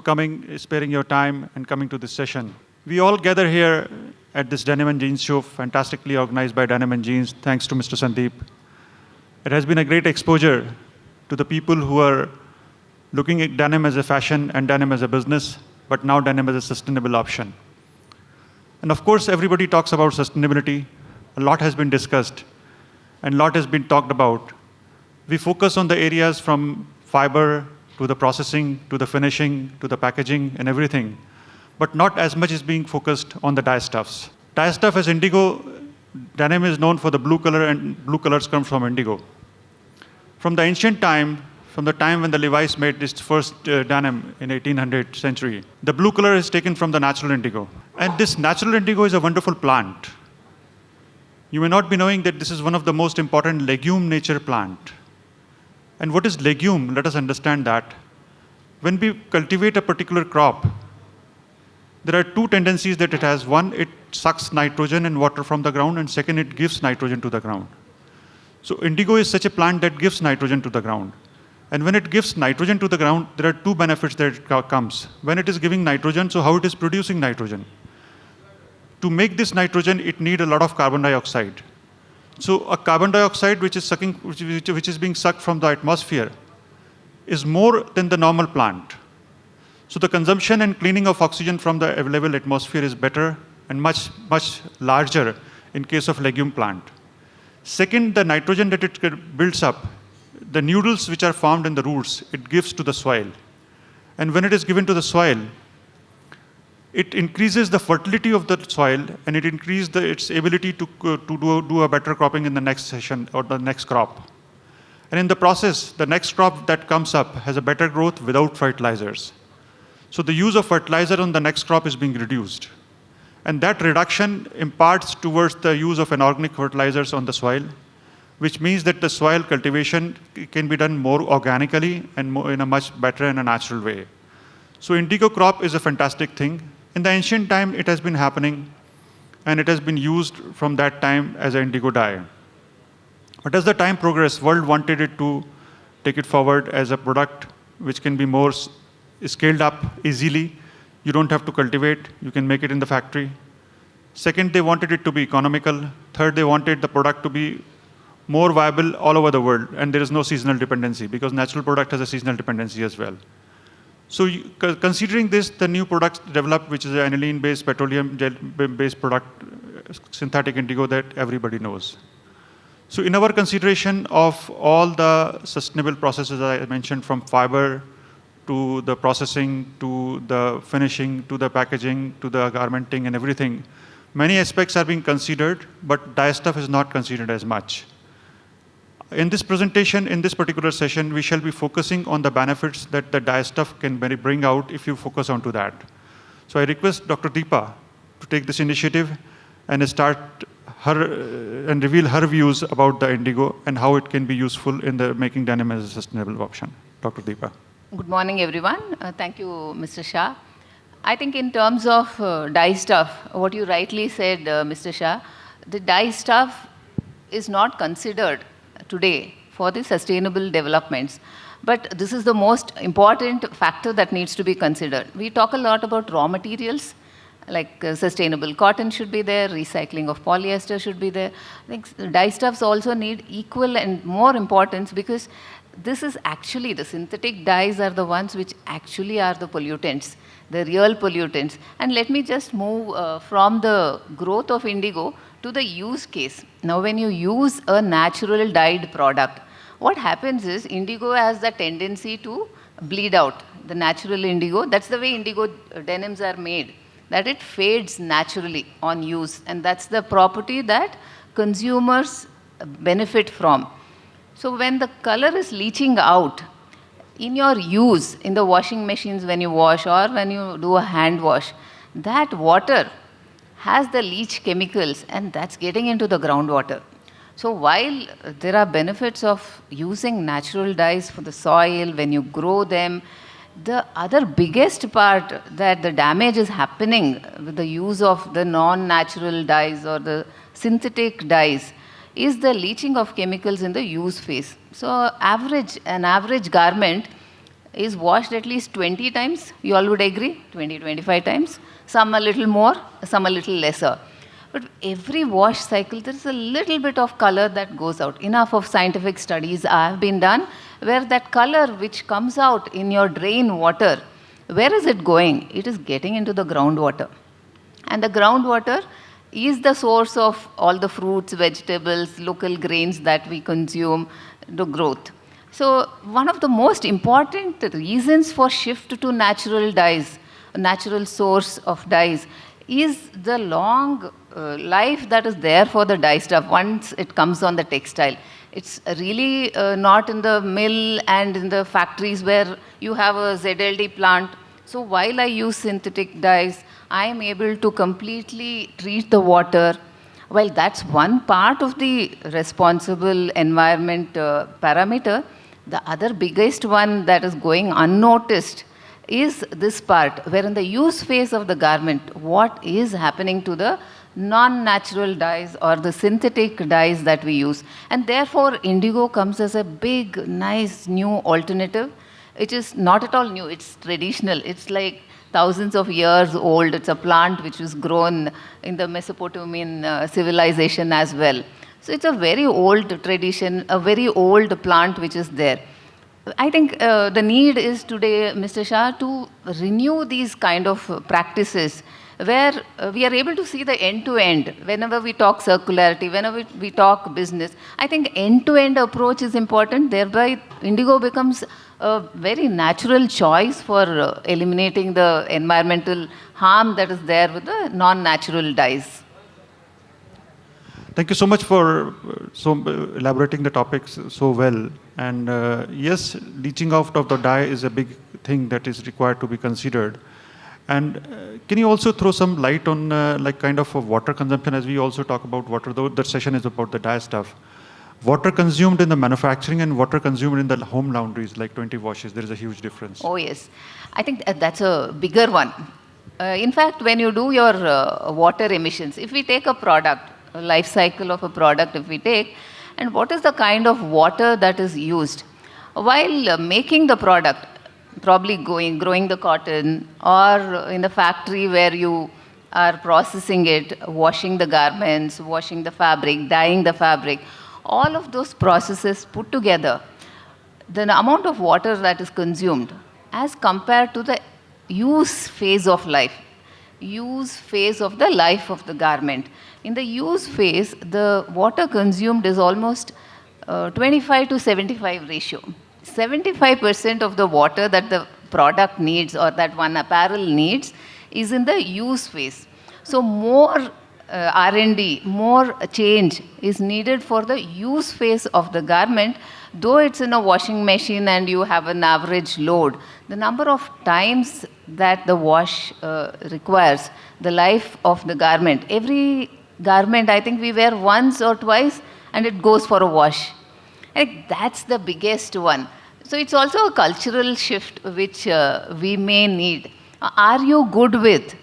coming, sparing your time, and coming to this session. We all gather here at this Denim and Jeans show, fantastically organized by Denim and Jeans, thanks to Mr. Sandeep. It has been a great exposure to the people who are looking at denim as a fashion and denim as a business, but now denim as a sustainable option. And of course, everybody talks about sustainability. A lot has been discussed, and a lot has been talked about. We focus on the areas from fiber to the processing, to the finishing, to the packaging, and everything, but not as much as being focused on the dye stuffs. Dye stuff as indigo, denim is known for the blue color, and blue colors come from indigo. From the ancient time, from the time when the Levi's made its first denim in 1800 century, the blue color is taken from the natural indigo. And this natural indigo is a wonderful plant. You may not be knowing that this is one of the most important legume nature plant. And what is legume? Let us understand that. When we cultivate a particular crop, there are two tendencies that it has. One, it sucks nitrogen and water from the ground, and second, it gives nitrogen to the ground. So indigo is such a plant that gives nitrogen to the ground. And when it gives nitrogen to the ground, there are two benefits that it comes. When it is giving nitrogen, so how it is producing nitrogen? To make this nitrogen, it needs a lot of carbon dioxide. So a carbon dioxide which is being sucked from the atmosphere is more than the normal plant. So the consumption and cleaning of oxygen from the available atmosphere is better and much larger in case of legume plant. Second, the nitrogen that it builds up, the noodles which are formed in the roots, it gives to the soil. And when it is given to the soil, it increases the fertility of the soil, and it increases its ability to do a better cropping in the next session or the next crop. And in the process, the next crop that comes up has a better growth without fertilizers. So the use of fertilizer on the next crop is being reduced. And that reduction imparts towards the use of inorganic fertilizers on the soil, which means that the soil cultivation can be done more organically and more in a much better and a natural way. So indigo crop is a fantastic thing. In the ancient time, it has been happening, and it has been used from that time as an indigo dye. But as the time progressed, world wanted it to take it forward as a product which can be more scaled up easily. You don't have to cultivate, you can make it in the factory. Second, they wanted it to be economical. Third, they wanted the product to be more viable all over the world, and there is no seasonal dependency because natural product has a seasonal dependency as well. So considering this, the new products developed, which is an aniline-based, petroleum gel-based product, synthetic indigo that everybody knows. So in our consideration of all the sustainable processes I mentioned, from fiber to the processing, to the finishing, to the packaging, to the garmenting and everything, many aspects are being considered, but dye stuff is not considered as much. In this presentation, in this particular session, we shall be focusing on the benefits that the dye stuff can bring out if you focus onto that. So I request Dr. Deepa to take this initiative and start and reveal her views about the indigo and how it can be useful in the making denim as a sustainable option. Dr. Deepa. Good morning, everyone. Thank you, Mr. Shah. I think in terms of dye stuff, what you rightly said, Mr. Shah, the dye stuff is not considered today for the sustainable developments. But this is the most important factor that needs to be considered. We talk a lot about raw materials, like sustainable cotton should be there, recycling of polyester should be there. I think dye stuffs also need equal and more importance, because this is actually, the synthetic dyes are the ones which actually are the pollutants, the real pollutants. And let me just move from the growth of indigo to the use case. Now, when you use a natural dyed product, what happens is indigo has the tendency to bleed out. The natural indigo, that's the way indigo denims are made, that it fades naturally on use. And that's the property that consumers benefit from. So when the color is leaching out, in your use, in the washing machines when you wash or when you do a hand wash, that water has the leach chemicals, and that's getting into the groundwater. So while there are benefits of using natural dyes for the soil, when you grow them, the other biggest part that the damage is happening with the use of the non-natural dyes or the synthetic dyes is the leaching of chemicals in the use phase. So an average garment is washed at least 20 times. You all would agree? 20, 25 times. Some a little more, some a little lesser. But every wash cycle, there is a little bit of color that goes out. Enough of scientific studies have been done where that color which comes out in your drain water, where is it going? It is getting into the groundwater. And the groundwater is the source of all the fruits, vegetables, local grains that we consume, the growth. So one of the most important reasons for shift to natural dyes, a natural source of dyes, is the long life that is there for the dye stuff once it comes on the textile. It's really not in the mill and in the factories where you have a ZLD plant. So while I use synthetic dyes, I am able to completely treat the water. Well, that's one part of the responsible environment parameter. The other biggest one that is going unnoticed is this part, where in the use phase of the garment, what is happening to the non-natural dyes or the synthetic dyes that we use. And therefore, indigo comes as a big, nice, new alternative. It is not at all new, it's traditional. It's like thousands of years old. It's a plant which was grown in the Mesopotamian civilization as well. So it's a very old tradition, a very old plant which is there. I think the need is today, Mr. Shah, to renew these kind of practices where we are able to see the end-to-end. Whenever we talk circularity, whenever we talk business, I think end-to-end approach is important. Thereby, indigo becomes a very natural choice for eliminating the environmental harm that is there with the non-natural dyes. Thank you so much for elaborating the topics so well. And yes, leaching out of the dye is a big thing that is required to be considered. And can you also throw some light on like kind of a water consumption, as we also talk about water, though the session is about the dye stuff. Water consumed in the manufacturing and water consumed in the home laundries, like 20 washes, there is a huge difference. Oh yes, I think that's a bigger one. In fact, when you do your water emissions, if we take a product, a life cycle of a product if we take, and what is the kind of water that is used while making the product, probably growing the cotton, or in the factory where you are processing it, washing the garments, washing the fabric, dyeing the fabric, all of those processes put together, the amount of water that is consumed as compared to the use phase of life, use phase of the life of the garment. In the use phase, the water consumed is almost 25 to 75 ratio. 75% of the water that the product needs or that one apparel needs is in the use phase. So more R&D, more change is needed for the use phase of the garment. Though it's in a washing machine and you have an average load, the number of times that the wash requires, the life of the garment. Every garment, I think we wear once or twice and it goes for a wash. I think that's the biggest one. So it's also a cultural shift which we may need. Are you good with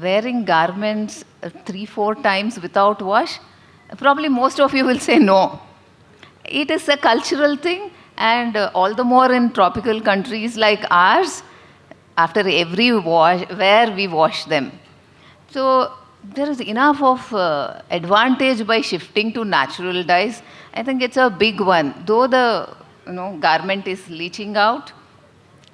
wearing garments 3-4 times without wash? Probably most of you will say no. It is a cultural thing, and all the more in tropical countries like ours, after every wash, where we wash them. So there is enough of advantage by shifting to natural dyes. I think it's a big one. Though the garment is leaching out,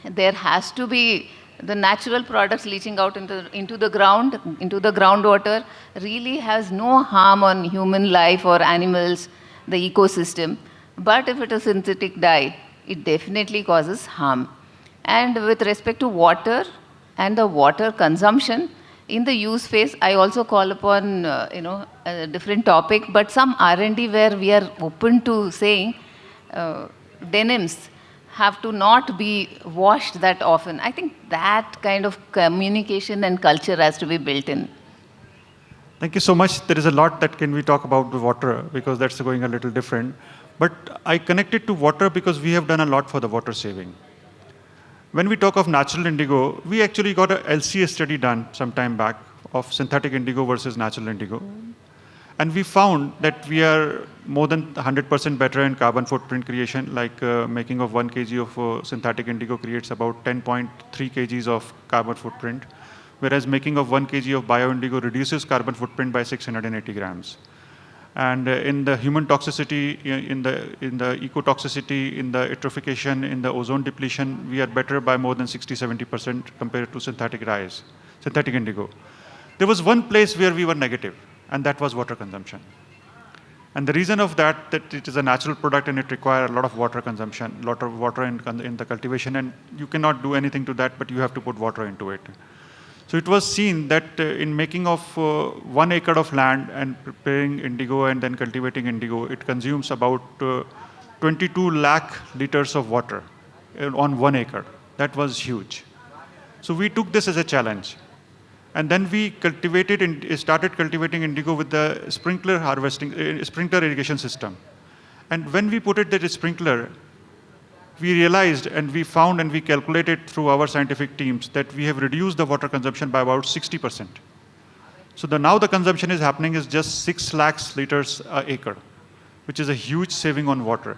there has to be the natural products leaching out into the ground, into the groundwater, really has no harm on human life or animals, the ecosystem. But if it is synthetic dye, it definitely causes harm. And with respect to water and the water consumption, in the use phase, I also call upon a different topic, but some R&D where we are open to saying denims have to not be washed that often. I think that kind of communication and culture has to be built in. Thank you so much. There is a lot that can we talk about the water, because that's going a little different. But I connect it to water because we have done a lot for the water saving. When we talk of natural indigo, we actually got a LCA study done some time back of synthetic indigo versus natural indigo. And we found that we are more than 100% better in carbon footprint creation, like making of 1 kg of synthetic indigo creates about 10.3 kgs of carbon footprint, whereas making of 1 kg of bio indigo reduces carbon footprint by 680 grams. And in the human toxicity, in the ecotoxicity, in the eutrophication, in the ozone depletion, we are better by more than 60-70% compared to synthetic indigo. There was one place where we were negative, and that was water consumption. And the reason of that it is a natural product and it requires a lot of water consumption, a lot of water in the cultivation, and you cannot do anything to that, but you have to put water into it. So it was seen that in making of 1 acre of land and preparing indigo and then cultivating indigo, it consumes about 22 lakh liters of water on 1 acre. That was huge. So we took this as a challenge. And then we started cultivating indigo with the sprinkler sprinkler irrigation system. And when we put it that sprinkler, we realized and we found and we calculated through our scientific teams that we have reduced the water consumption by about 60%. So now the consumption is happening is just 6 lakhs liters an acre, which is a huge saving on water.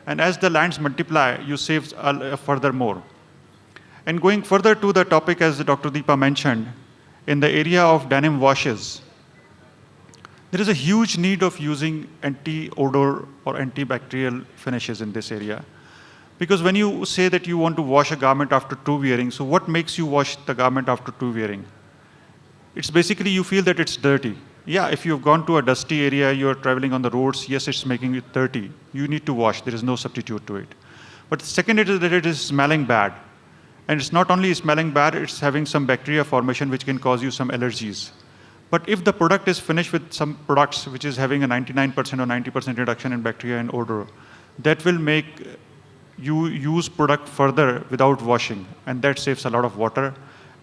And as the lands multiply, you save further more. And going further to the topic, as Dr. Deepa mentioned, in the area of denim washes, there is a huge need of using anti-odor or antibacterial finishes in this area. Because when you say that you want to wash a garment after 2 wearing, so what makes you wash the garment after 2 wearing? It's basically you feel that it's dirty. Yeah, if you've gone to a dusty area, you're traveling on the roads, yes, it's making it dirty. You need to wash, there is no substitute to it. But the second is that it is smelling bad. And it's not only smelling bad, it's having some bacteria formation which can cause you some allergies. But if the product is finished with some products which is having a 99% or 90% reduction in bacteria and odor, that will make you use product further without washing, and that saves a lot of water.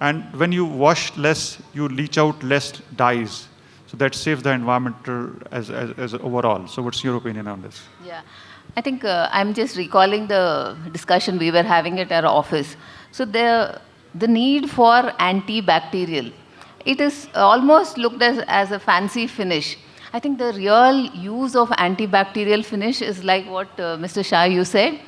And when you wash less, you leach out less dyes. So that saves the environmental as overall. So what's your opinion on this? Yeah, I think I'm just recalling the discussion we were having at our office. So the need for antibacterial, it is almost looked as a fancy finish. I think the real use of antibacterial finish is like what Mr. Shah, you said.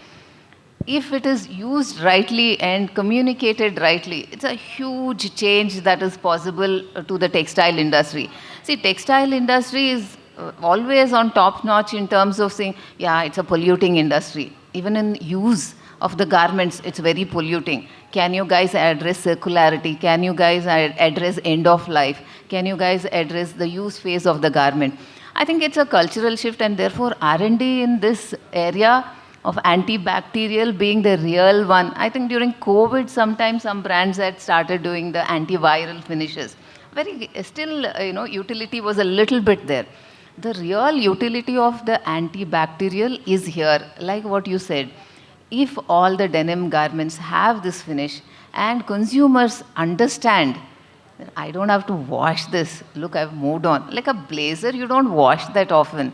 If it is used rightly and communicated rightly, it's a huge change that is possible to the textile industry. See, textile industry is always on top notch in terms of saying, yeah, it's a polluting industry. Even in use of the garments, it's very polluting. Can you guys address circularity? Can you guys address end of life? Can you guys address the use phase of the garment? I think it's a cultural shift, and therefore R&D in this area of antibacterial being the real one. I think during COVID, sometimes some brands had started doing the antiviral finishes. Utility was a little bit there. The real utility of the antibacterial is here, like what you said. If all the denim garments have this finish and consumers understand, I don't have to wash this. Look, I've moved on. Like a blazer, you don't wash that often.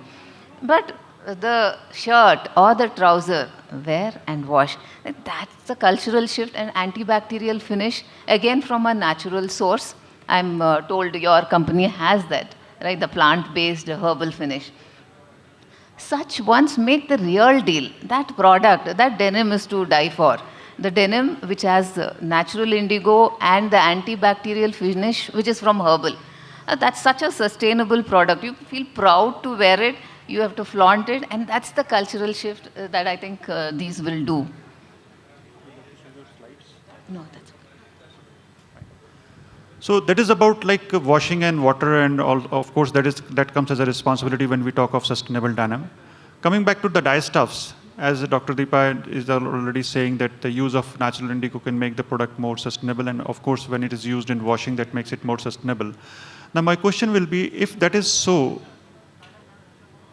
But the shirt or the trouser, wear and wash. That's the cultural shift, and antibacterial finish, again from a natural source. I'm told your company has that, right? The plant-based herbal finish. Such ones make the real deal. That product, that denim is to die for. The denim which has natural indigo and the antibacterial finish which is from herbal. That's such a sustainable product. You feel proud to wear it. You have to flaunt it, and that's the cultural shift that I think these will do. No, that's okay. So that is about like washing and water, and all. Of course, that comes as a responsibility when we talk of sustainable denim. Coming back to the dye stuffs, as Dr. Deepa is already saying that the use of natural indigo can make the product more sustainable, and of course, when it is used in washing, that makes it more sustainable. Now, my question will be, if that is so,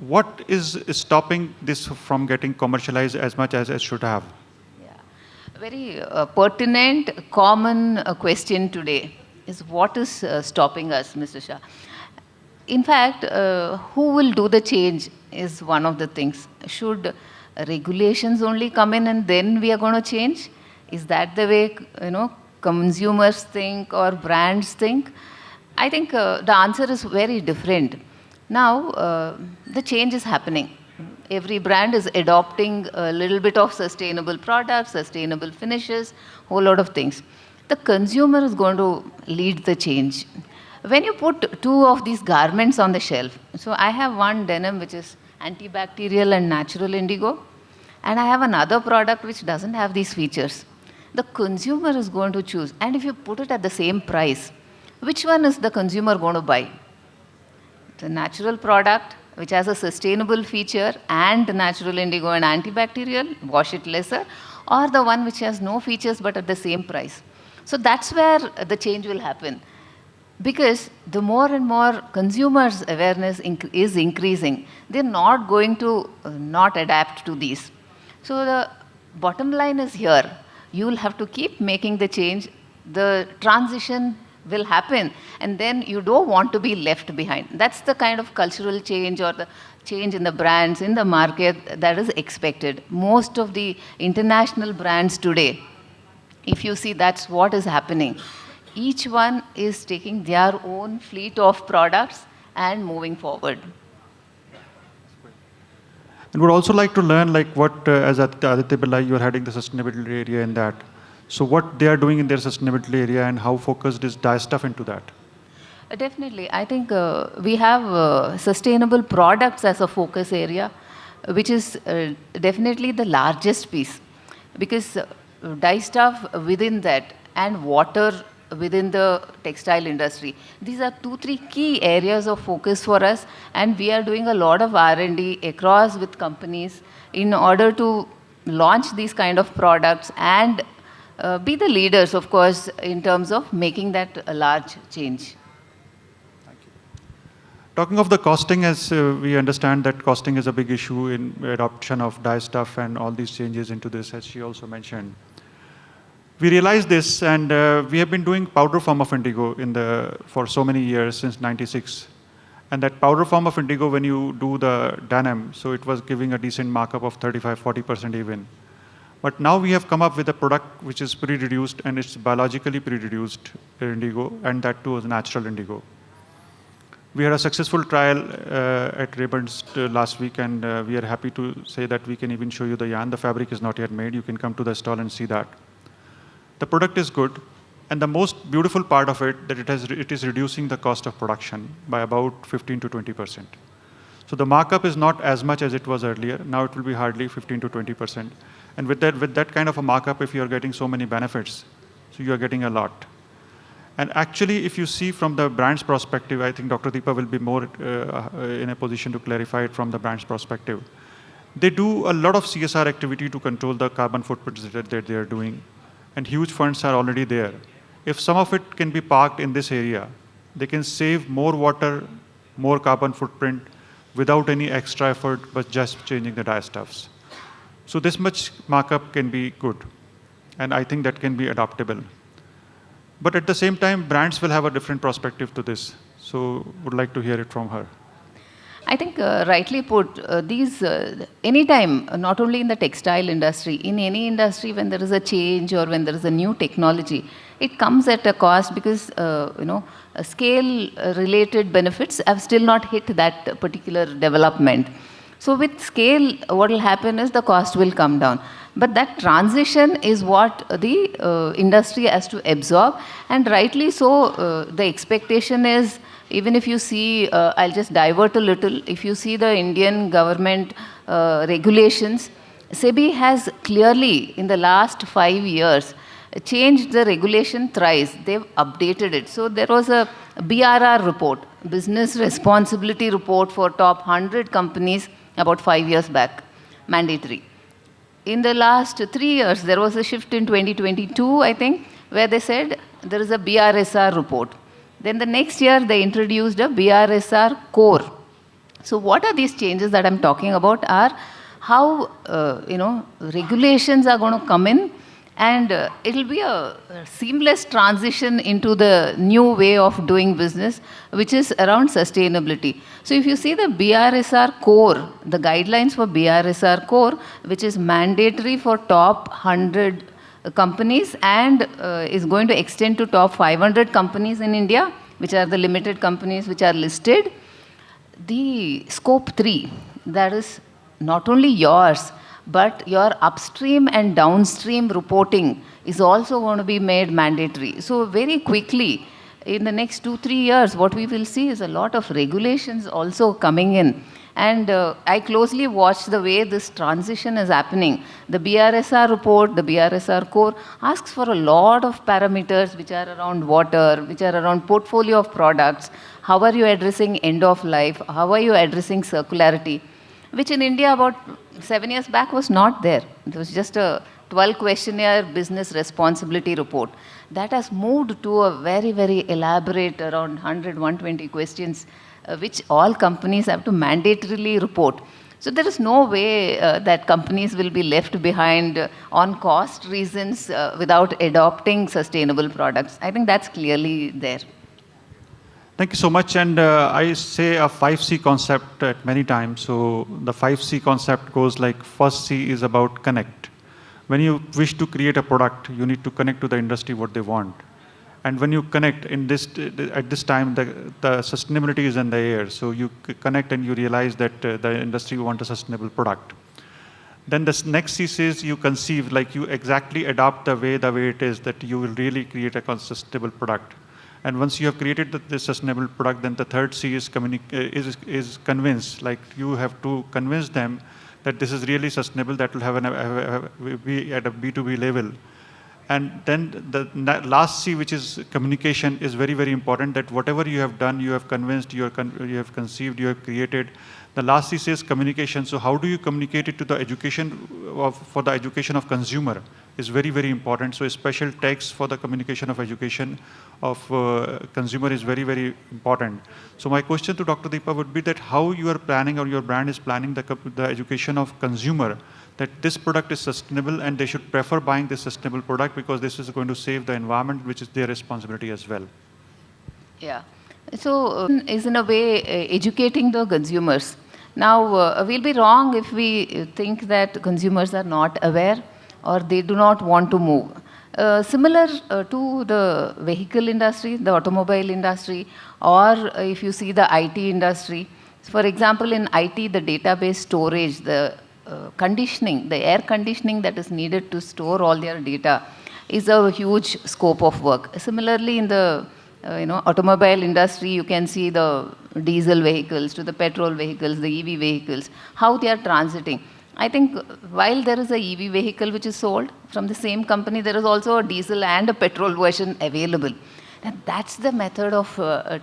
what is stopping this from getting commercialized as much as it should have? Yeah. Very pertinent, common question today is what is stopping us, Mr. Shah? In fact, who will do the change is one of the things. Should regulations only come in and then we are going to change? Is that the way, consumers think or brands think? I think the answer is very different. Now, the change is happening. Every brand is adopting a little bit of sustainable products, sustainable finishes, whole lot of things. The consumer is going to lead the change. When you put two of these garments on the shelf, so I have one denim which is antibacterial and natural indigo, and I have another product which doesn't have these features. The consumer is going to choose. And if you put it at the same price, which one is the consumer going to buy? The natural product, which has a sustainable feature and natural indigo and antibacterial, wash it lesser, or the one which has no features but at the same price. So that's where the change will happen. Because the more and more consumers' awareness is increasing, they're not going to not adapt to these. So the bottom line is here. You will have to keep making the change. The transition will happen, and then you don't want to be left behind. That's the kind of cultural change or the change in the brands, in the market that is expected. Most of the international brands today, if you see, that's what is happening. Each one is taking their own fleet of products and moving forward. And would also like to learn like what, as Aditya Billai, you're heading the sustainability area in that. So what they are doing in their sustainability area and how focused is Dye Stuff into that? Definitely. I think we have sustainable products as a focus area, which is definitely the largest piece. Because dye stuff within that and water within the textile industry, these are 2-3 key areas of focus for us, and we are doing a lot of R&D across with companies in order to launch these kind of products and be the leaders, of course, in terms of making that a large change. Talking of the costing, as we understand that costing is a big issue in adoption of dye stuff and all these changes into this, as she also mentioned. We realized this, and we have been doing powder form of indigo for so many years, since '96. And that powder form of indigo, when you do the denim, so it was giving a decent markup of 35–40% even. But now we have come up with a product which is pre-reduced, and it's biologically pre-reduced indigo, and that too is natural indigo. We had a successful trial at Ribbons last week, and we are happy to say that we can even show you the yarn. The fabric is not yet made. You can come to the stall and see that. The product is good, and the most beautiful part of it, that it is reducing the cost of production by about 15–20%. So the markup is not as much as it was earlier. Now it will be hardly 15–20%. And with that kind of a markup, if you are getting so many benefits, so you are getting a lot. And actually, if you see from the brand's perspective, I think Dr. Deepa will be more in a position to clarify it from the brand's perspective. They do a lot of CSR activity to control the carbon footprints that they are doing. And huge funds are already there. If some of it can be parked in this area, they can save more water, more carbon footprint without any extra effort, but just changing the dye stuffs. So this much markup can be good. And I think that can be adaptable. But at the same time, brands will have a different perspective to this. So would like to hear it from her. I think rightly put, anytime, not only in the textile industry, in any industry when there is a change or when there is a new technology, it comes at a cost because, scale-related benefits have still not hit that particular development. So with scale, what will happen is the cost will come down. But that transition is what the industry has to absorb, and rightly so, the expectation is, even if you see, I'll just divert a little, if you see the Indian government regulations, SEBI has clearly, in the last 5 years, changed the regulation thrice. They've updated it. So there was a BRR report, Business Responsibility Report for top 100 companies about 5 years back, mandatory. In the last 3 years, there was a shift in 2022, I think, where they said there is a BRSR report. Then the next year, they introduced a BRSR core. So what are these changes that I'm talking about are how, regulations are going to come in, and it will be a seamless transition into the new way of doing business, which is around sustainability. So if you see the BRSR core, the guidelines for BRSR core, which is mandatory for top 100 companies and is going to extend to top 500 companies in India, which are the limited companies which are listed. the scope 3, that is not only yours, but your upstream and downstream reporting is also going to be made mandatory. So very quickly, in the next 2-3 years, what we will see is a lot of regulations also coming in. And I closely watch the way this transition is happening. The BRSR report, the BRSR core asks for a lot of parameters which are around water, which are around portfolio of products. How are you addressing end of life? How are you addressing circularity? Which in India about 7 years back was not there. It was just a 12 questionnaire business responsibility report. That has moved to a very, very elaborate around 100, 120 questions, which all companies have to mandatorily report. So there is no way that companies will be left behind on cost reasons without adopting sustainable products. I think that's clearly there. Thank you so much. And I say a 5C concept at many times. So the 5C concept goes like, first C is about connect. When you wish to create a product, you need to connect to the industry what they want. And when you connect at this time, the sustainability is in the air. So you connect and you realize that the industry wants a sustainable product. Then the next C says you conceive, like you exactly adopt the way it is, that you will really create a sustainable product. And once you have created this sustainable product, then the third C is convince. Like you have to convince them that this is really sustainable, that will be at a B2B level. And then the last C, which is communication, is very, very important, that whatever you have done, you have convinced, you have conceived, you have created. The last C says communication. So how do you communicate it to the for the education of consumer is very, very important. So a special text for the communication of education of consumer is very, very important. So my question to Dr. Deepa would be that how you are planning, or your brand is planning, the education of consumer, that this product is sustainable and they should prefer buying this sustainable product because this is going to save the environment, which is their responsibility as well. Yeah. So is in a way educating the consumers. Now, we'll be wrong if we think that consumers are not aware or they do not want to move. Similar to the vehicle industry, the automobile industry, or if you see the IT industry. For example, in IT, the database storage, the conditioning, the air conditioning that is needed to store all their data is a huge scope of work. Similarly, in the automobile industry, you can see the diesel vehicles to the petrol vehicles, the EV vehicles, how they are transiting. I think while there is a EV vehicle which is sold from the same company, there is also a diesel and a petrol version available. And that's the method of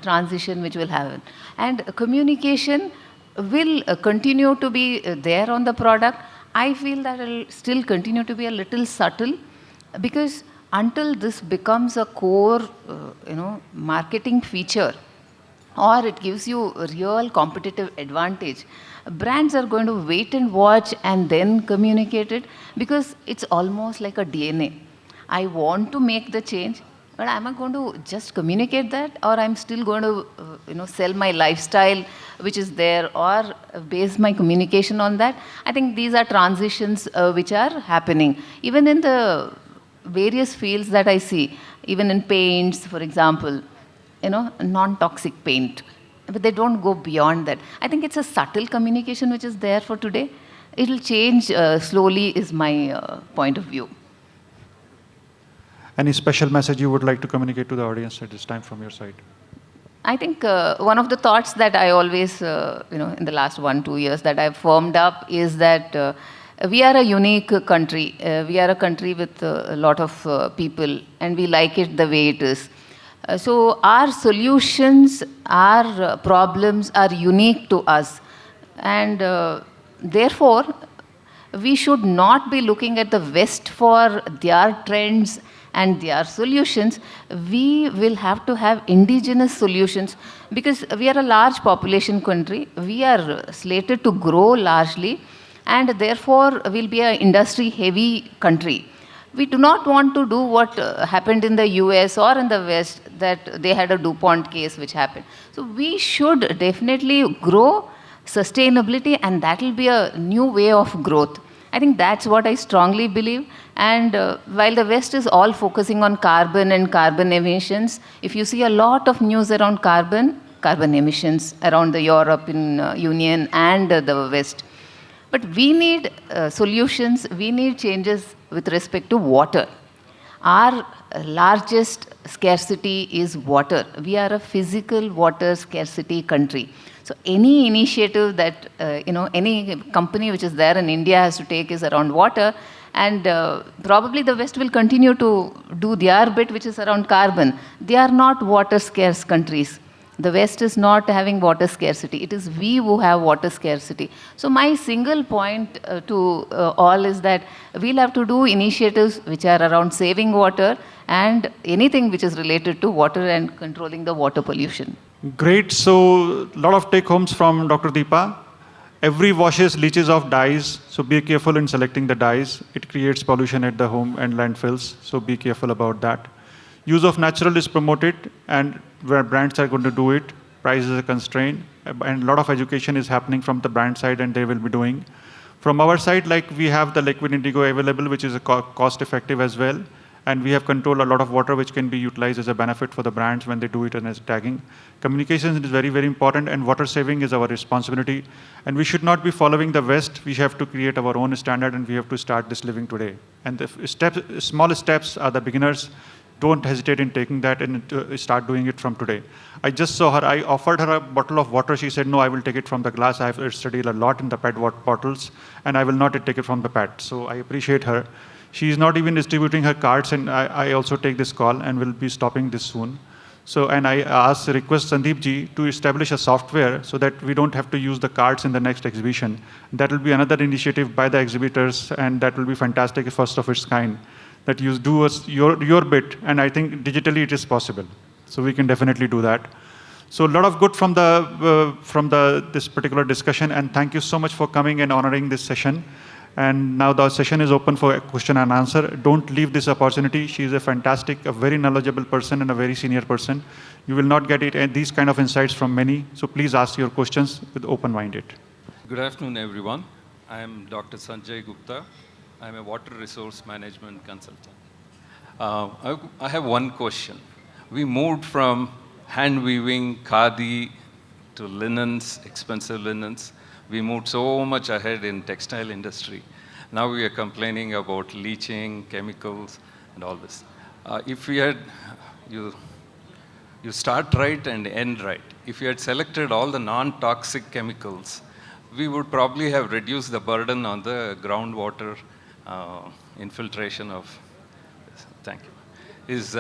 transition which will happen. And communication will continue to be there on the product. I feel that it will still continue to be a little subtle, because until this becomes a core, marketing feature, or it gives you a real competitive advantage, brands are going to wait and watch and then communicate it, because it's almost like a DNA. I want to make the change, but am I going to just communicate that, or I'm still going to, sell my lifestyle which is there, or base my communication on that? I think these are transitions which are happening. Even in the various fields that I see, even in paints, for example, non-toxic paint, but they don't go beyond that. I think it's a subtle communication which is there for today. It'll change slowly is my point of view. Any special message you would like to communicate to the audience at this time from your side? I think one of the thoughts that I always, in the last 1-2 years that I've formed up is that we are a unique country. We are a country with a lot of people, and we like it the way it is. So our solutions, our problems are unique to us. And therefore, we should not be looking at the West for their trends and their solutions. We will have to have indigenous solutions, because we are a large population country. We are slated to grow largely, and therefore will be an industry heavy country. We do not want to do what happened in the US or in the West, that they had a DuPont case which happened. So we should definitely grow sustainability, and that will be a new way of growth. I think that's what I strongly believe. And while the West is all focusing on carbon and carbon emissions, if you see a lot of news around carbon, carbon emissions around the European Union and the West. But we need solutions, we need changes with respect to water. Our largest scarcity is water. We are a physical water scarcity country. So any initiative that, any company which is there in India has to take is around water. And probably the West will continue to do their bit, which is around carbon. They are not water scarce countries. The West is not having water scarcity. It is we who have water scarcity. So my single point to all is that we'll have to do initiatives which are around saving water and anything which is related to water and controlling the water pollution. Great. So a lot of take homes from Dr. Deepa. Every washes leaches of dyes, so be careful in selecting the dyes. It creates pollution at the home and landfills, so be careful about that. Use of natural is promoted, and where brands are going to do it, price is a constraint, and a lot of education is happening from the brand side, and they will be doing. From our side, like we have the liquid indigo available, which is a cost effective as well. And we have controlled a lot of water which can be utilized as a benefit for the brands when they do it and as tagging. Communication is very, very important, and water saving is our responsibility. And we should not be following the West. We have to create our own standard, and we have to start this living today. And the small steps are the beginners. Don't hesitate in taking that and start doing it from today. I just saw her. I offered her a bottle of water. She said, no, I will take it from the glass. I have studied a lot in the PET bottles, and I will not take it from the PET. So I appreciate her. She is not even distributing her cards, and I also take this call and will be stopping this soon. So, and I request Sandeep ji to establish a software so that we don't have to use the cards in the next exhibition. That will be another initiative by the exhibitors, and that will be fantastic, first of its kind, that you do your bit, and I think digitally it is possible. So we can definitely do that. So a lot of good from this particular discussion, and thank you so much for coming and honoring this session. And now the session is open for question and answer. Don't leave this opportunity. She is a fantastic, a very knowledgeable person and a very senior person. You will not get these kind of insights from many. So please ask your questions with open-minded. Good afternoon, everyone. I am Dr. Sanjay Gupta. I am a water resource management consultant. I have one question. We moved from hand weaving, khadi, to linens, expensive linens. We moved so much ahead in textile industry. Now we are complaining about leaching, chemicals, and all this. If we had, you start right and end right. If you had selected all the non-toxic chemicals, we would probably have reduced the burden on the groundwater infiltration of this. Thank you.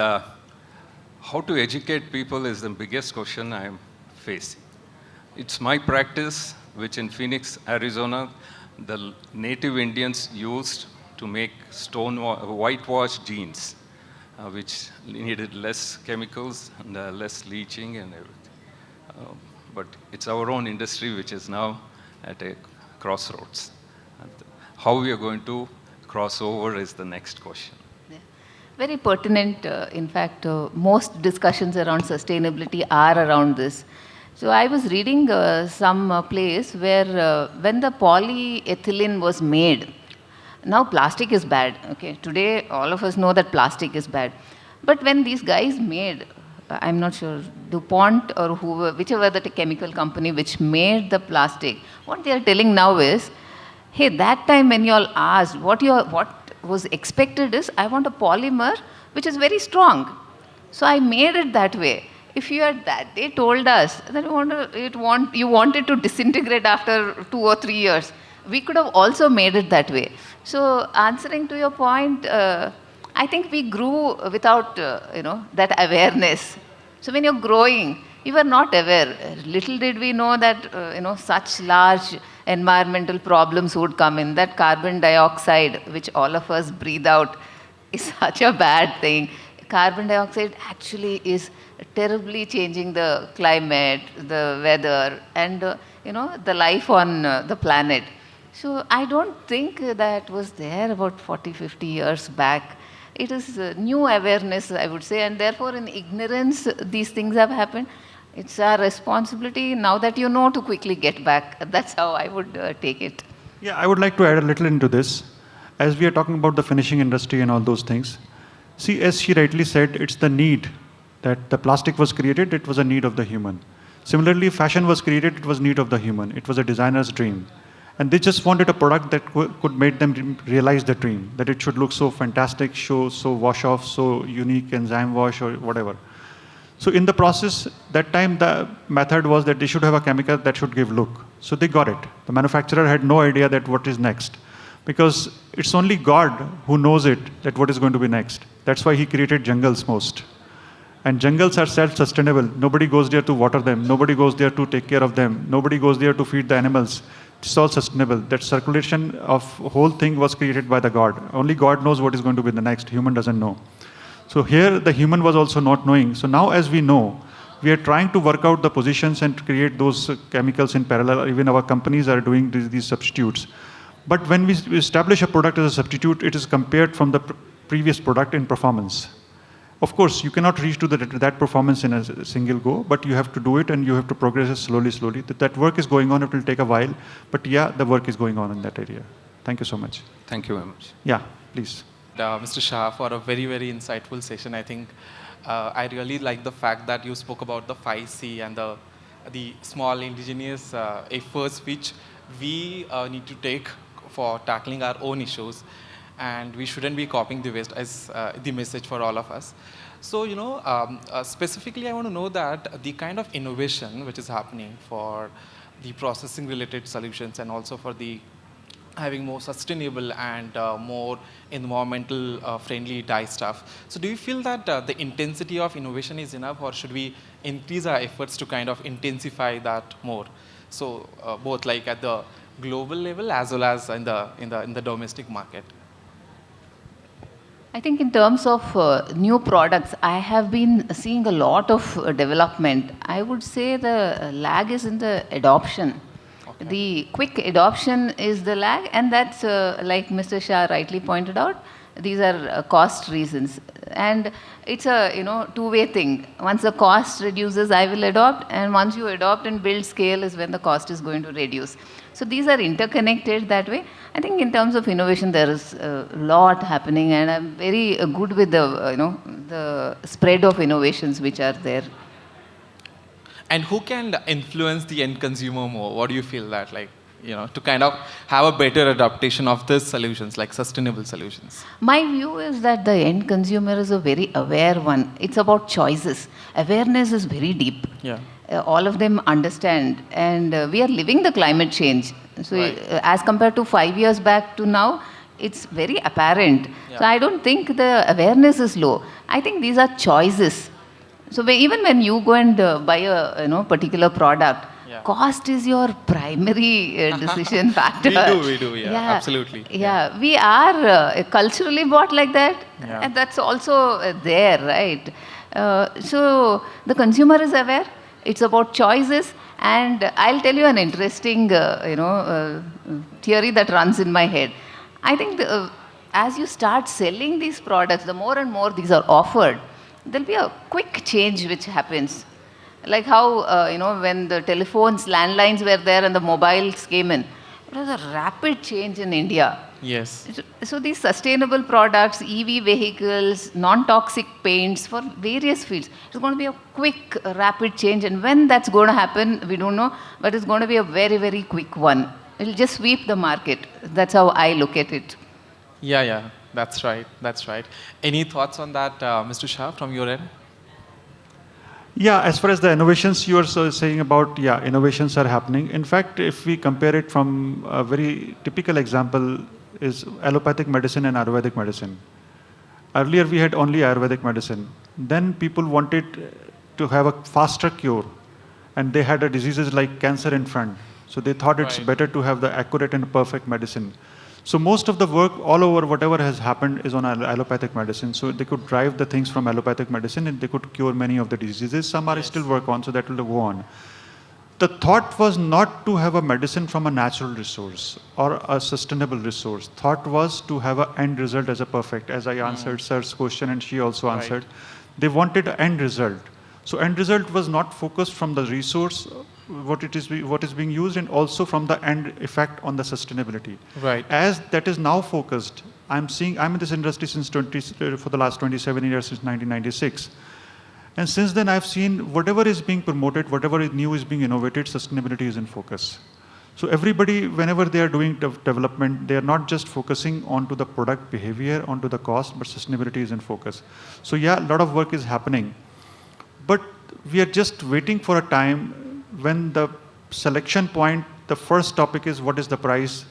How to educate people is the biggest question I'm facing. It's my practice, which in Phoenix, Arizona, the native Indians used to make whitewash jeans, which needed less chemicals and less leaching and everything. But it's our own industry which is now at a crossroads. And how we are going to cross over is the next question. Yeah. Very pertinent. In fact, most discussions around sustainability are around this. So I was reading some place where when the polyethylene was made, now plastic is bad. Okay, today all of us know that plastic is bad. But when these guys made, I'm not sure, DuPont or whichever the chemical company which made the plastic, what they are telling now is, hey, that time when you all asked what was expected is, I want a polymer which is very strong. So I made it that way. If you had that, they told us that you wanted to disintegrate after 2 or 3 years. We could have also made it that way. So answering to your point, I think we grew without that awareness. So when you're growing, you were not aware. Little did we know that such large environmental problems would come in. That carbon dioxide, which all of us breathe out, is such a bad thing. Carbon dioxide actually is terribly changing the climate, the weather, and the life on the planet. So I don't think that was there about 40, 50 years back. It is new awareness, I would say, and therefore in ignorance these things have happened. It's our responsibility now that you know to quickly get back. That's how I would take it. Yeah, I would like to add a little into this. As we are talking about the finishing industry and all those things, see, as she rightly said, it's the need that the plastic was created. It was a need of the human. Similarly, fashion was created, it was need of the human. It was a designer's dream. And they just wanted a product that could make them realize the dream, that it should look so fantastic, so wash off, so unique, enzyme wash or whatever. So in the process, that time the method was that they should have a chemical that should give look. So they got it. The manufacturer had no idea that what is next. Because it's only God who knows it, that what is going to be next. That's why he created jungles most. And jungles are self-sustainable. Nobody goes there to water them. Nobody goes there to take care of them. Nobody goes there to feed the animals. It's all sustainable. That circulation of whole thing was created by the God. Only God knows what is going to be the next. Human doesn't know. So here the human was also not knowing. So now as we know, we are trying to work out the positions and create those chemicals in parallel. Even our companies are doing these substitutes. But when we establish a product as a substitute, it is compared from the previous product in performance. Of course, you cannot reach to that performance in a single go, but you have to do it and you have to progress it slowly, slowly. That work is going on, it will take a while, but yeah, the work is going on in that area. Thank you so much. Thank you very much. Yeah, please. Mr. Shah, for a very, very insightful session. I think I really like the fact that you spoke about the 5C and the small indigenous efforts which we need to take for tackling our own issues. And we shouldn't be copying the West as the message for all of us. So, specifically, I want to know that the kind of innovation which is happening for the processing-related solutions and also for the having more sustainable and more environmental friendly dye stuff. So do you feel that the intensity of innovation is enough, or should we increase our efforts to kind of intensify that more? So both like at the global level as well as in the domestic market. I think in terms of new products, I have been seeing a lot of development. I would say the lag is in the adoption. Okay. The quick adoption is the lag, and that's like Mr. Shah rightly pointed out, these are cost reasons. And it's a two-way thing. Once the cost reduces, I will adopt, and once you adopt and build scale is when the cost is going to reduce. So these are interconnected that way. I think in terms of innovation, there is a lot happening, and I'm very good with the the spread of innovations which are there. And who can influence the end consumer more? What do you feel that, like, to kind of have a better adaptation of these solutions, like sustainable solutions? My view is that the end consumer is a very aware one. It's about choices. Awareness is very deep. Yeah. All of them understand, and we are living the climate change. So Right. As compared to 5 years back to now, it's very apparent. Yeah. So I don't think the awareness is low. I think these are choices. So even when you go and buy a particular product, Yeah. cost is your primary decision factor. We do, yeah, absolutely. Yeah, we are culturally bought like that, Yeah. and that's also there, right? So the consumer is aware. It's about choices, and I'll tell you an interesting, theory that runs in my head. I think as you start selling these products, the more and more these are offered, there'll be a quick change which happens. Like how, when the telephones, landlines were there and the mobiles came in, it was a rapid change in India. Yes. So these sustainable products, EV vehicles, non-toxic paints for various fields, it's going to be a quick, rapid change. And when that's going to happen, we don't know, but it's going to be a very, very quick one. It'll just sweep the market. That's how I look at it. Yeah, that's right. Any thoughts on that, Mr. Shah, from your end? Yeah, as far as the innovations you are saying about, yeah, innovations are happening. In fact, if we compare it from a very typical example is allopathic medicine and Ayurvedic medicine. Earlier we had only Ayurvedic medicine. Then people wanted to have a faster cure, and they had diseases like cancer in front. So they thought it's Right. better to have the accurate and perfect medicine. So most of the work all over whatever has happened is on allopathic medicine. So they could drive the things from allopathic medicine and they could cure many of the diseases. Some are Yes. still work on, so that will go on. The thought was not to have a medicine from a natural resource or a sustainable resource. Thought was to have an end result as a perfect. As I answered Sir's question and she also Right. answered, they wanted an end result. So end result was not focused from the resource, what is being used, and also from the end effect on the sustainability. Right. As that is now focused, I'm in this industry for the last 27 years, since 1996. And since then, I've seen whatever is being promoted, whatever is new is being innovated, sustainability is in focus. So everybody, whenever they are doing development, they are not just focusing onto the product behavior, onto the cost, but sustainability is in focus. So yeah, a lot of work is happening. But we are just waiting for a time when the selection point, the first topic is what is the price.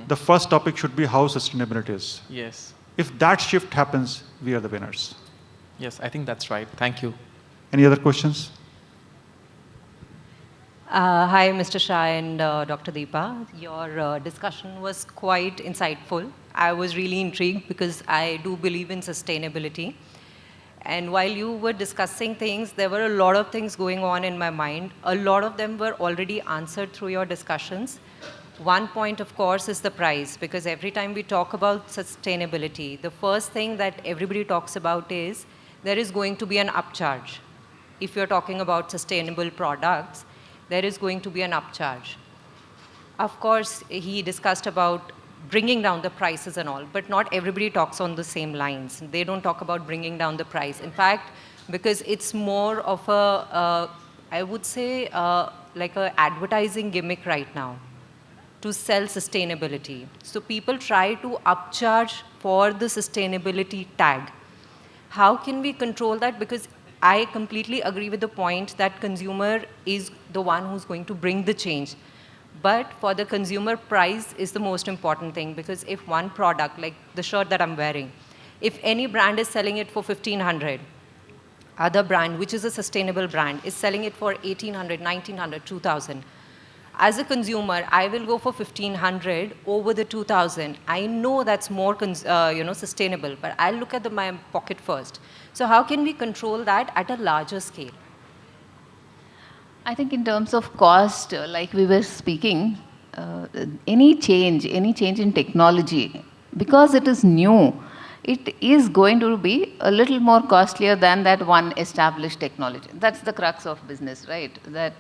The first topic should be how sustainability is. Yes. If that shift happens, we are the winners. Yes, I think that's right. Thank you. Any other questions? Hi, Mr. Shah and Dr. Deepa. Your discussion was quite insightful. I was really intrigued because I do believe in sustainability. And while you were discussing things, there were a lot of things going on in my mind. A lot of them were already answered through your discussions. One point, of course, is the price, because every time we talk about sustainability, the first thing that everybody talks about is there is going to be an upcharge. If you're talking about sustainable products, there is going to be an upcharge. Of course, he discussed about bringing down the prices and all, but not everybody talks on the same lines. They don't talk about bringing down the price. In fact, because it's more of a, I would say, like an advertising gimmick right now to sell sustainability. So people try to upcharge for the sustainability tag. How can we control that? Because I completely agree with the point that consumer is the one who's going to bring the change. But for the consumer, price is the most important thing, because if one product, like the shirt that I'm wearing, if any brand is selling it for 1,500, other brand, which is a sustainable brand, is selling it for 1,800, 1,900, 2,000. As a consumer, I will go for 1,500 over the 2,000. I know that's more sustainable, but I'll look at my pocket first. So how can we control that at a larger scale? I think in terms of cost, like we were speaking, any change in technology, because it is new, it is going to be a little more costlier than that one established technology. That's the crux of business, right? That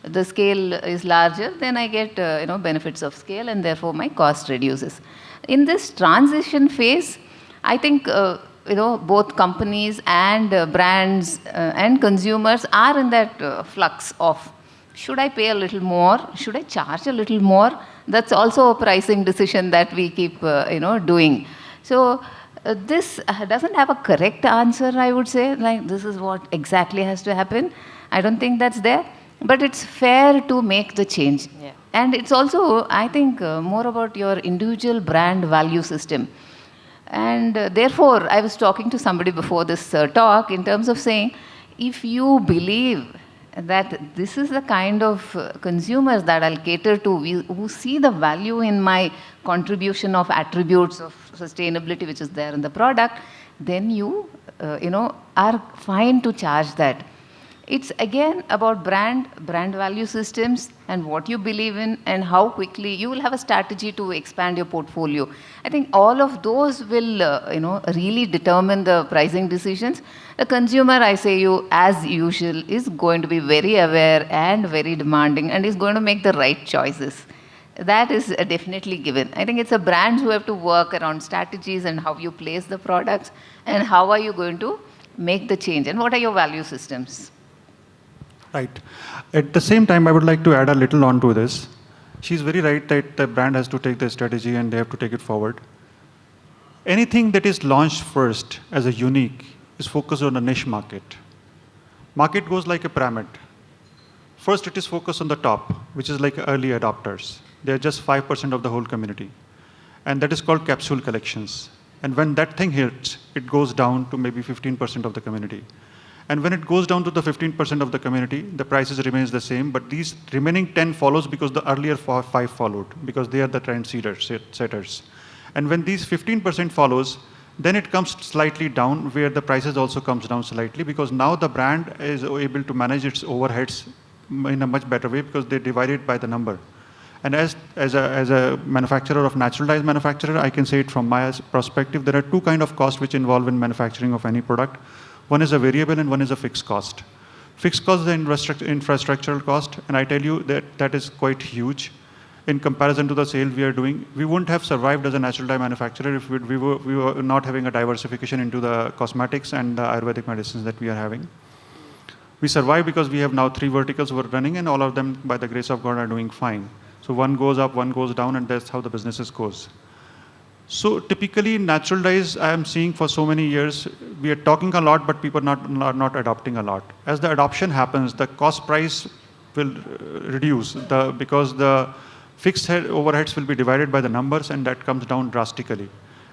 the scale is larger, then I get benefits of scale, and therefore my cost reduces. In this transition phase, I think both companies and brands and consumers are in that flux of, should I pay a little more? Should I charge a little more? That's also a pricing decision that we keep doing. So this doesn't have a correct answer, I would say, like this is what exactly has to happen. I don't think that's there, but it's fair to make the change. Yeah. And it's also, I think, more about your individual brand value system. And therefore, I was talking to somebody before this talk in terms of saying, if you believe that this is the kind of consumers that I'll cater to, who see the value in my contribution of attributes of sustainability which is there in the product, then you, are fine to charge that. It's again about brand value systems and what you believe in and how quickly you will have a strategy to expand your portfolio. I think all of those will, really determine the pricing decisions. The consumer, I say you, as usual, is going to be very aware and very demanding and is going to make the right choices. That is definitely given. I think it's the brands who have to work around strategies and how you place the products and how are you going to make the change and what are your value systems. Right. At the same time, I would like to add a little on to this. She's very right that the brand has to take the strategy and they have to take it forward. Anything that is launched first as a unique is focused on a niche market. Market goes like a pyramid. First, it is focused on the top, which is like early adopters. They are just 5% of the whole community. And that is called capsule collections. And when that thing hits, it goes down to maybe 15% of the community. And when it goes down to the 15% of the community, the prices remains the same, but these remaining 10 follows because the earlier 5 followed, because they are the trend setters. And when these 15% follows, then it comes slightly down, where the prices also comes down slightly, because now the brand is able to manage its overheads in a much better way, because they divide it by the number. And as a manufacturer of natural dyes manufacturer, I can say it from my perspective, there are two kinds of costs which involve in manufacturing of any product. One is a variable and one is a fixed cost. Fixed cost is the infrastructural cost, and I tell you that is quite huge in comparison to the sale we are doing. We wouldn't have survived as a natural dye manufacturer if we were not having a diversification into the cosmetics and the Ayurvedic medicines that we are having. We survive because we have now 3 verticals who are running, and all of them, by the grace of God, are doing fine. So one goes up, one goes down, and that's how the businesses goes. So typically, natural dyes I am seeing for so many years, we are talking a lot, but people are not adopting a lot. As the adoption happens, the cost price will reduce because the fixed overheads will be divided by the numbers, and that comes down drastically.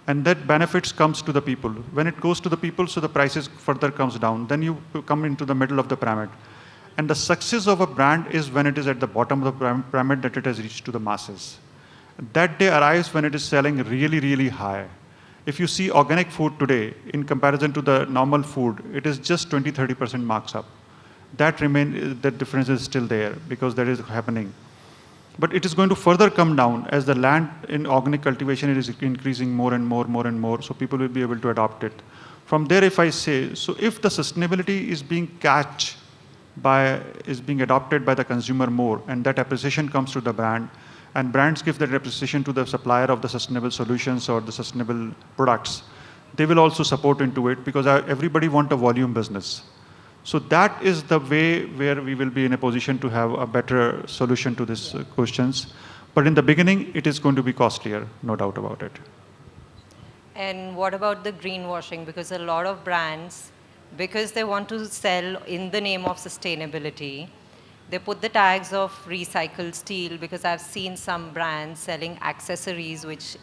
And that benefits comes to the people. When it goes to the people, so the prices further comes down. Then you come into the middle of the pyramid. And the success of a brand is when it is at the bottom of the pyramid that it has reached to the masses. That day arrives when it is selling really, really high. If you see organic food today, in comparison to the normal food, it is just 20-30% marks up. That difference is still there because that is happening. But it is going to further come down as the land in organic cultivation is increasing more and more, so people will be able to adopt it. From there, if I say, so if the sustainability is being being adopted by the consumer more, and that appreciation comes to the brand, and brands give that appreciation to the supplier of the sustainable solutions or the sustainable products, they will also support into it because everybody wants a volume business. So that is the way where we will be in a position to have a better solution to these questions. But in the beginning, it is going to be costlier, no doubt about it. And what about the greenwashing? Because a lot of brands, because they want to sell in the name of sustainability, they put the tags of recycled steel, because I've seen some brands selling accessories which,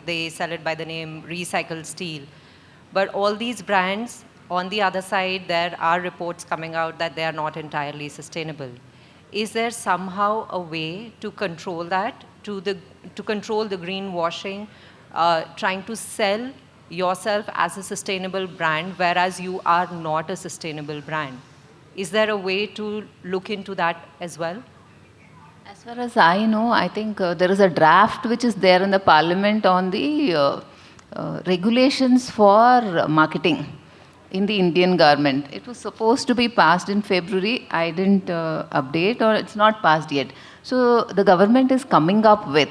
they sell it by the name recycled steel. But all these brands, on the other side, there are reports coming out that they are not entirely sustainable. Is there somehow a way to control that, to control the greenwashing, trying to sell yourself as a sustainable brand, whereas you are not a sustainable brand? Is there a way to look into that as well? As far as I know, I think there is a draft which is there in the parliament on the regulations for marketing in the Indian government. It was supposed to be passed in February. I didn't update, or it's not passed yet. So the government is coming up with.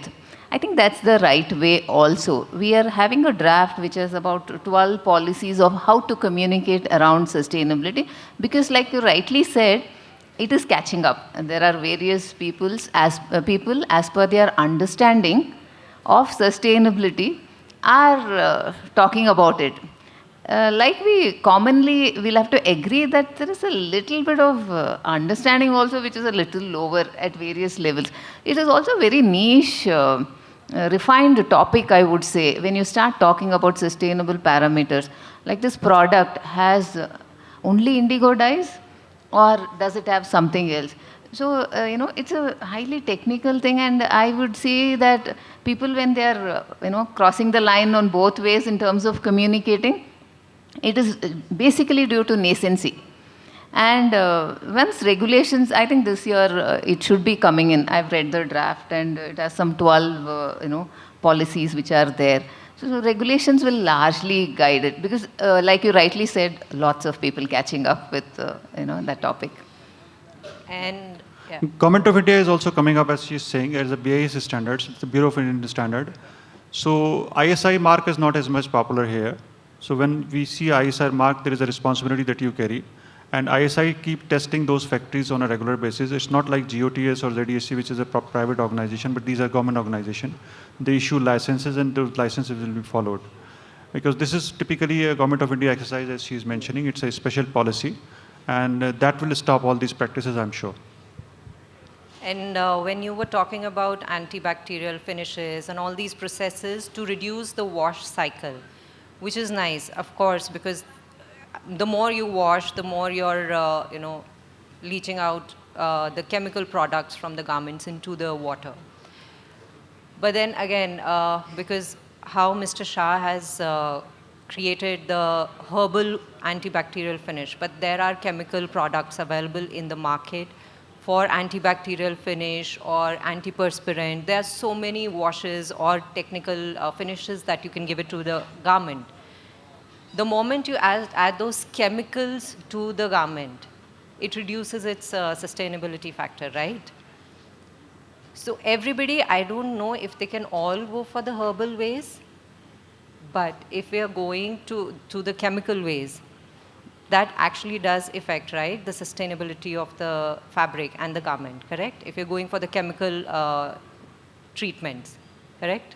I think that's the right way also. We are having a draft which is about 12 policies of how to communicate around sustainability, because like you rightly said, it is catching up. And there are various people as per their understanding of sustainability are talking about it. Like we commonly will have to agree that there is a little bit of understanding also which is a little lower at various levels. It is also very niche, refined topic, I would say, when you start talking about sustainable parameters. Like this product has only indigo dyes, or does it have something else? So, it's a highly technical thing, and I would say that people, when they are, crossing the line on both ways in terms of communicating, it is basically due to nascency. And once regulations, I think this year it should be coming in. I've read the draft, and it has some 12, policies which are there. So regulations will largely guide it because, like you rightly said, lots of people catching up with, that topic. And yeah. Government of India is also coming up, as she's saying, as the BIS standards, it's the Bureau of Indian Standard. So ISI mark is not as much popular here. So when we see ISI mark, there is a responsibility that you carry. And ISI keep testing those factories on a regular basis. It's not like GOTS or ZDSC, which is a private organization, but these are government organizations. They issue licenses, and those licenses will be followed. Because this is typically a Government of India exercise, as she is mentioning. It's a special policy. And that will stop all these practices, I'm sure. And when you were talking about antibacterial finishes and all these processes to reduce the wash cycle, which is nice, of course, because the more you wash, the more you're, leaching out the chemical products from the garments into the water. But then again, because how Mr. Shah has created the herbal antibacterial finish, but there are chemical products available in the market for antibacterial finish or antiperspirant. There are so many washes or technical finishes that you can give it to the garment. The moment you add those chemicals to the garment, it reduces its sustainability factor, right? So everybody, I don't know if they can all go for the herbal ways, but if we are going to the chemical ways, that actually does affect, right, the sustainability of the fabric and the garment, correct? If you're going for the chemical treatments, correct?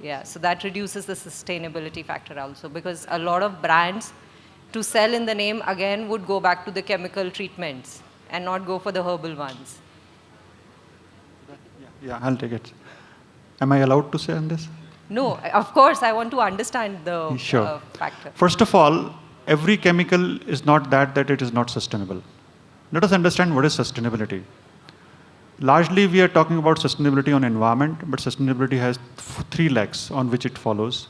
Yeah, so that reduces the sustainability factor also, because a lot of brands to sell in the name again would go back to the chemical treatments and not go for the herbal ones. Yeah, I'll take it. Am I allowed to say on this? No, of course, I want to understand the Sure. factor. First of all, every chemical is not that it is not sustainable. Let us understand what is sustainability. Largely, we are talking about sustainability on environment, but sustainability has three legs on which it follows.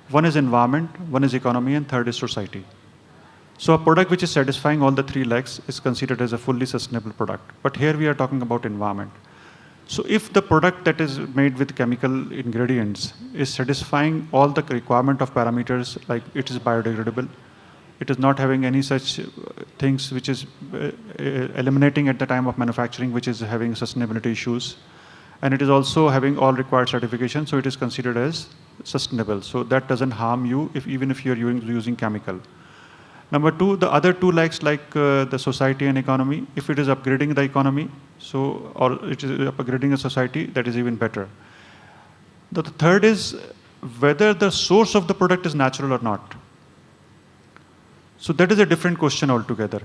One is environment, one is economy, and third is society. So a product which is satisfying all the three legs is considered as a fully sustainable product. But here we are talking about environment. So if the product that is made with chemical ingredients is satisfying all the requirement of parameters, like it is biodegradable, it is not having any such things which is eliminating at the time of manufacturing, which is having sustainability issues, and it is also having all required certification, so it is considered as sustainable. So that doesn't harm you even if you're using chemical. Number two, the other two legs like the society and economy, if it is upgrading the economy, or it is upgrading a society, that is even better. The third is whether the source of the product is natural or not. So that is a different question altogether.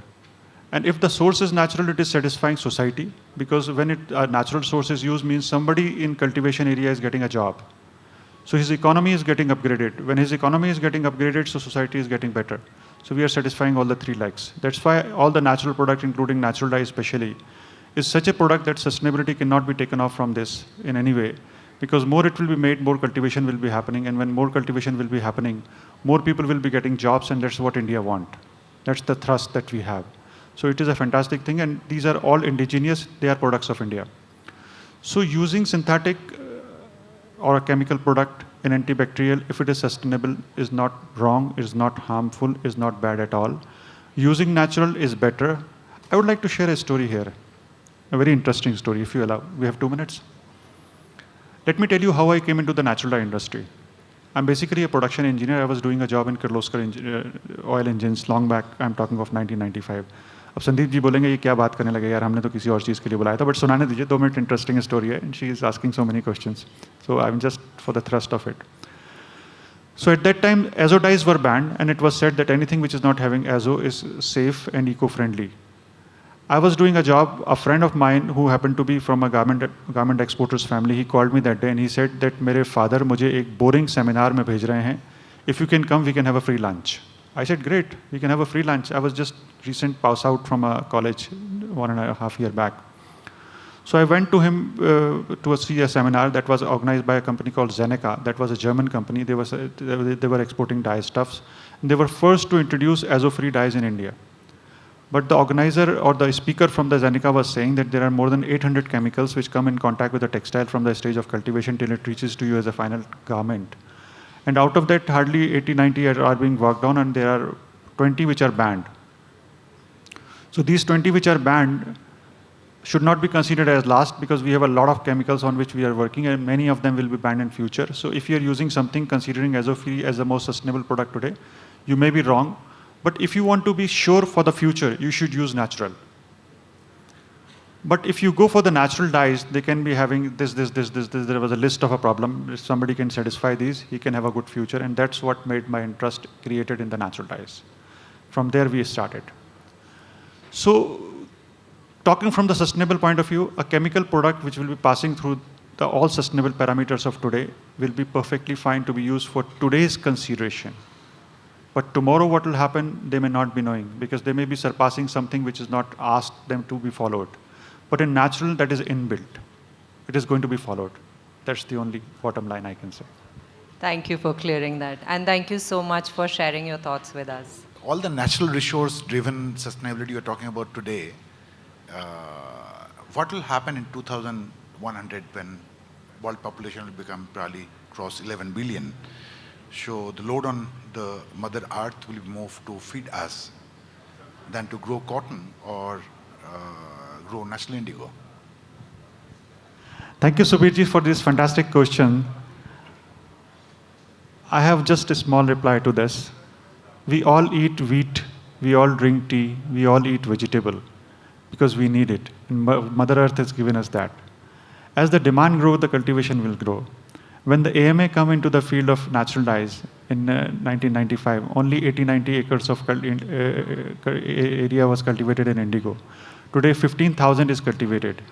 And if the source is natural, it is satisfying society, because when a natural source is used means somebody in cultivation area is getting a job. So his economy is getting upgraded. When his economy is getting upgraded, so society is getting better. So we are satisfying all the three legs. That's why all the natural product, including natural dye especially, is such a product that sustainability cannot be taken off from this in any way. Because more it will be made, more cultivation will be happening. And when more cultivation will be happening, more people will be getting jobs, and that's what India wants. That's the thrust that we have. So it is a fantastic thing, and these are all indigenous. They are products of India. So using synthetic or a chemical product in antibacterial, if it is sustainable, is not wrong, is not harmful, is not bad at all. Using natural is better. I would like to share a story here, a very interesting story, if you allow. We have 2 minutes. Let me tell you how I came into the natural dye industry. I'm basically a production engineer. I was doing a job in Kirloskar oil engines long back. I'm talking of 1995. अब संदीप जी बोलेंगे ये क्या बात करने लगे यार, हमने तो किसी और चीज़ के लिए बुलाया था, बट सुनाने दीजिए, 2 मिनट इंटरेस्टिंग स्टोरी है, and she is asking so many questions, so I am just for the thrust of it. So at that time, azo dyes were banned, and it was said that anything which is not having azo is safe and eco-friendly. I was doing a job, a friend of mine who happened to be from a garment exporters family, he called me that day and he said that मेरे father मुझे एक boring seminar में भेज रहे हैं. If you can come, we can have a free lunch. I said, great, we can have a free lunch. I was just recent pass out from a college 1.5 years back. So I went to him to see a seminar that was organized by a company called Zeneca. That was a German company. They were exporting dye stuffs. And they were first to introduce azo-free dyes in India. But the organizer or the speaker from the Zeneca was saying that there are more than 800 chemicals which come in contact with the textile from the stage of cultivation till it reaches to you as a final garment. And out of that, hardly 80-90 are being worked on, and there are 20 which are banned. So these 20 which are banned should not be considered as last, because we have a lot of chemicals on which we are working, and many of them will be banned in future. So if you are using something considering azo-free as the most sustainable product today, you may be wrong. But if you want to be sure for the future, you should use natural. But if you go for the natural dyes, they can be having this. There was a list of a problem. If somebody can satisfy these, he can have a good future. And that's what made my interest created in the natural dyes. From there, we started. So talking from the sustainable point of view, a chemical product which will be passing through the all sustainable parameters of today will be perfectly fine to be used for today's consideration. But tomorrow what will happen, they may not be knowing, because they may be surpassing something which is not asked them to be followed. But in natural, that is inbuilt. It is going to be followed. That's the only bottom line I can say. Thank you for clearing that. And thank you so much for sharing your thoughts with us. All the natural resource-driven sustainability you're talking about today, what will happen in 2100 when world population will become probably cross 11 billion? So the load on the Mother Earth will move to feed us than to grow cotton or grow national indigo. Thank you, Subirji, for this fantastic question. I have just a small reply to this. We all eat wheat, we all drink tea, we all eat vegetable because we need it. And Mother Earth has given us that. As the demand grows, the cultivation will grow. When the AMA come into the field of natural dyes in 1995, only 80-90 acres of area was cultivated in indigo. Today, 15,000 is cultivated.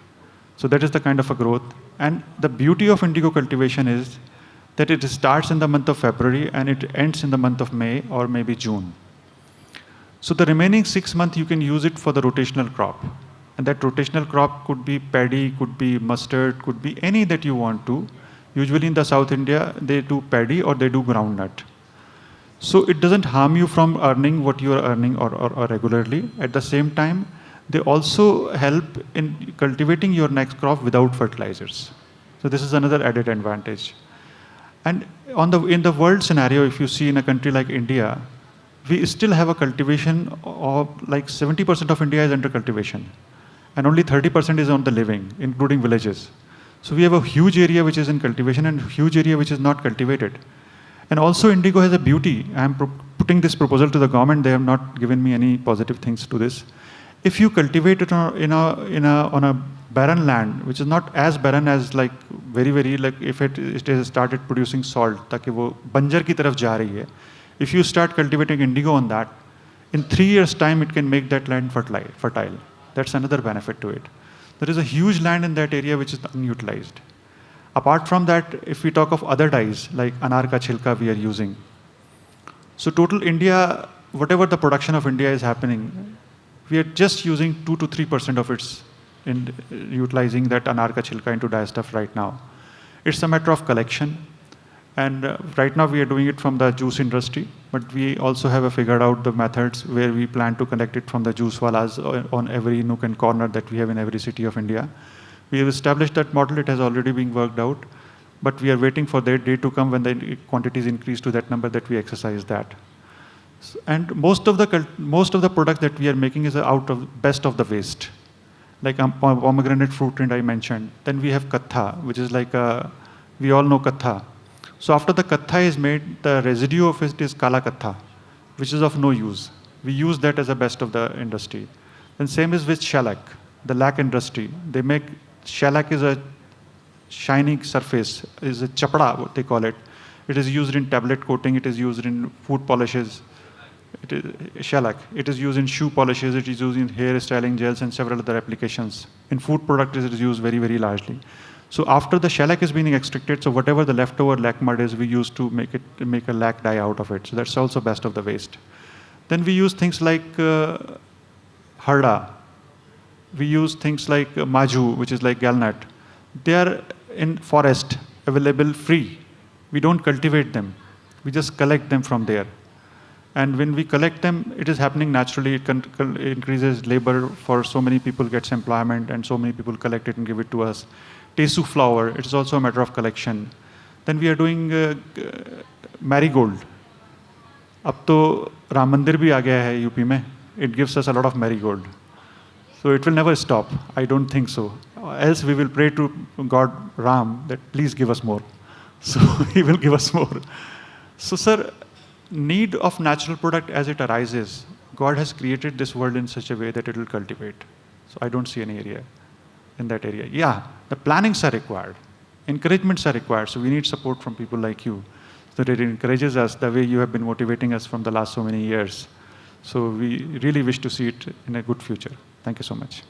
So that is the kind of a growth. And the beauty of indigo cultivation is that it starts in the month of February and it ends in the month of May or maybe June. So the remaining 6 months, you can use it for the rotational crop. And that rotational crop could be paddy, could be mustard, could be any that you want to. Usually in the South India, they do paddy or they do groundnut. So it doesn't harm you from earning what you are earning or regularly. At the same time, they also help in cultivating your next crop without fertilizers. So this is another added advantage. And in the world scenario, if you see in a country like India, we still have a cultivation of like 70% of India is under cultivation. And only 30% is on the living, including villages. So we have a huge area which is in cultivation and a huge area which is not cultivated. And also indigo has a beauty. I am putting this proposal to the government. They have not given me any positive things to this. If you cultivate it on a barren land, which is not as barren as like very like if it has started producing salt, ताकि वो बंजर की तरफ जा रही है. If you start cultivating indigo on that, in 3 years' time it can make that land fertile. That's another benefit to it. There is a huge land in that area which is unutilized. Apart from that, if we talk of other dyes, like anar ka chilka we are using. So total India, whatever the production of India is happening, we are just using 2 to 3% of its in utilizing that anar ka chilka into dye stuff right now. It's a matter of collection. And right now we are doing it from the juice industry, but we also have figured out the methods where we plan to collect it from the juice walas on every nook and corner that we have in every city of India. We have established that model. It has already been worked out, but we are waiting for that day to come when the quantities increase to that number that we exercise that. And most of the products that we are making is out of best of the waste, like pomegranate fruit and I mentioned. Then we have katha, which is like we all know katha. So after the katha is made, the residue of it is kala katha, which is of no use. We use that as a best of the industry. And same is with shellac, the lac industry. They make shellac is a shining surface, is a chapda, what they call it. It is used in tablet coating, it is used in food polishes. It is shellac. It is used in shoe polishes, it is used in hair styling gels and several other applications. In food products, it is used very largely. So after the shellac is being extracted, so whatever the leftover lac mud is, we use to make a lac dye out of it. So that's also best of the waste. Then we use things like harda. We use things like maju, which is like galnut. They are in forest, available free. We don't cultivate them. We just collect them from there. And when we collect them, it is happening naturally. It increases labor for so many people, gets employment, and so many people collect it and give it to us. Tesu flower, it is also a matter of collection. Then we are doing marigold. अब तो राम मंदिर भी आ गया है UP में. It gives us a lot of marigold. So it will never stop. I don't think so. Else we will pray to God Ram that please give us more. So he will give us more. So sir, need of natural product as it arises, God has created this world in such a way that it will cultivate. So I don't see any area in that area. Yeah, the plannings are required. Encouragements are required. So we need support from people like you. So that it encourages us the way you have been motivating us from the last so many years. So we really wish to see it in a good future. Thank you so much.